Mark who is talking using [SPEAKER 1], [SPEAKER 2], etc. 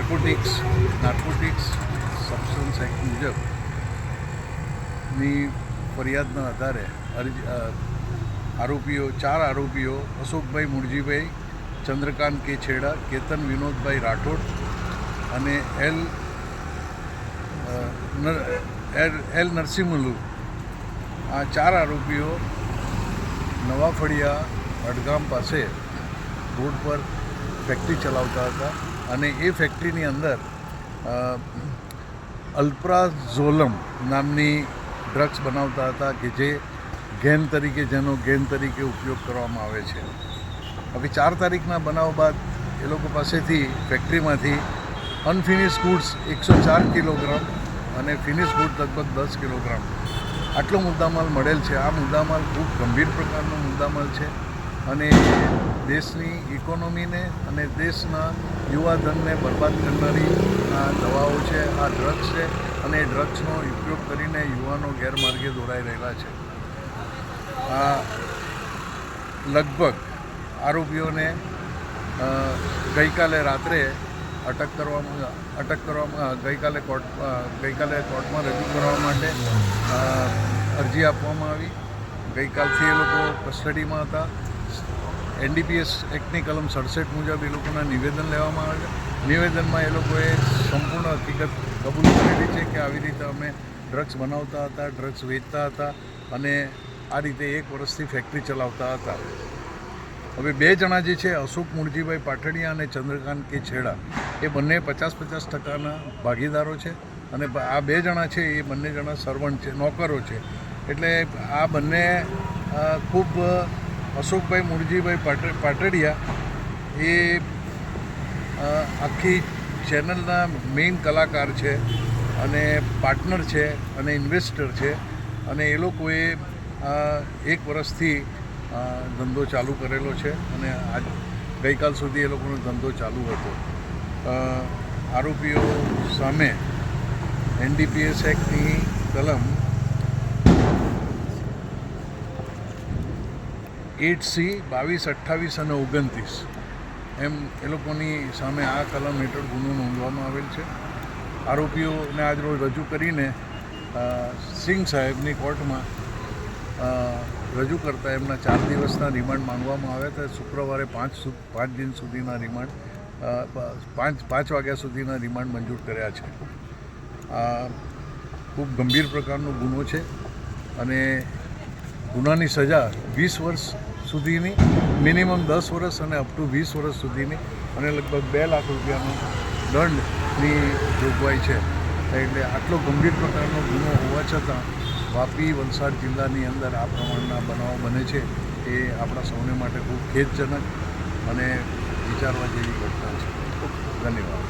[SPEAKER 1] Narcotics substance act મુજબની ફરિયાદના આધારે ચાર આરોપીઓ અશોકભાઈ મુરજીભાઈ, ચંદ્રકાંત કે છેડા, કેતન વિનોદભાઈ રાઠોડ અને એલ નરસિંહમલુ, આ ચાર આરોપીઓ નવા ફળિયા અડગામ પાસે રોડ પર ફેક્ટરી ચલાવતા હતા અને એ ફેક્ટરીની અંદર અલ્પ્રાઝોલમ નામની ડ્રગ્સ બનાવતા હતા કે જેનો ગેન તરીકે ઉપયોગ કરવામાં આવે છે. હવે 4 તારીખના બનાવ બાદ એ લોકો પાસેથી ફેક્ટરીમાંથી અનફિનિશ ગુડ્સ 104 કિલોગ્રામ અને ફિનિશ ગુડ લગભગ 10 કિલોગ્રામ આટલો મુદ્દામાલ મળેલ છે. આ મુદ્દામાલ ખૂબ ગંભીર પ્રકારનો મુદ્દામાલ છે અને દેશની ઇકોનોમીને અને દેશના યુવાધનને બરબાદ કરનારી આ દવાઓ છે, આ ડ્રગ્સ છે અને એ ડ્રગ્સનો ઉપયોગ કરીને યુવાનો ગેરમાર્ગે દોરાઈ રહેલા છે. આ લગભગ આરોપીઓને ગઈકાલે રાત્રે ગઈકાલે કોર્ટમાં રજૂ કરવા માટે અરજી આપવામાં આવી. ગઈકાલથી એ લોકો કસ્ટડીમાં હતા. NDPS એક્ટની કલમ 67 મુજબ એ લોકોના નિવેદન લેવામાં આવે છે. નિવેદનમાં એ લોકોએ સંપૂર્ણ હકીકત કબૂલ કરેલી છે કે આવી રીતે અમે ડ્રગ્સ બનાવતા હતા, ડ્રગ્સ વેચતા હતા અને આ રીતે 1 વર્ષથી ફેક્ટરી ચલાવતા હતા. હવે 2 જણા જે છે, અશોક મુરજીભાઈ પાટડિયા અને ચંદ્રકાંત કે છેડા, એ બંને 50-50% ભાગીદારો છે અને આ 2 જણા છે એ બંને જણા સર્વન્ટ છે, નોકરો છે. એટલે આ બંને ખૂબ અશોકભાઈ મુરજીભાઈ પાટડિયા એ આખી ચેનલના મેઇન કલાકાર છે અને પાર્ટનર છે અને ઇન્વેસ્ટર છે અને એ લોકોએ 1 વર્ષથી ધંધો ચાલુ કરેલો છે અને આજ ગઈકાલ સુધી એ લોકોનો ધંધો ચાલુ હતો. આરોપીઓ સામે NDPS એક્ટની કલમ 8C, 22, 28 અને 29 એમ એ લોકોની સામે આ કલમ હેઠળ ગુનો નોંધવામાં આવેલ છે. આરોપીઓને આજરોજ રજૂ કરીને સિંઘ સાહેબની કોર્ટમાં રજૂ કરતાં એમના 4 દિવસના રિમાન્ડ માંગવામાં આવ્યા હતા. શુક્રવારે 5 દિન સુધીના રિમાન્ડ 5 વાગ્યા સુધીના રિમાન્ડ મંજૂર કર્યા છે. આ ખૂબ ગંભીર પ્રકારનો ગુનો છે અને ગુનાની સજા 20 વર્ષ સુધીની, મિનિમમ 10 વર્ષ અને અપ ટુ 20 વર્ષ સુધીની અને લગભગ 2 લાખ રૂપિયાનો દંડની જોગવાઈ છે. એટલે આટલો ગંભીર પ્રકારનો ગુનો હોવા છતાં વાપી, વલસાડ જિલ્લાની અંદર આ પ્રમાણના બનાવો બને છે એ આપણા સૌને માટે ખૂબ ખેદજનક અને વિચારવા જેવી ઘટના છે. ધન્યવાદ.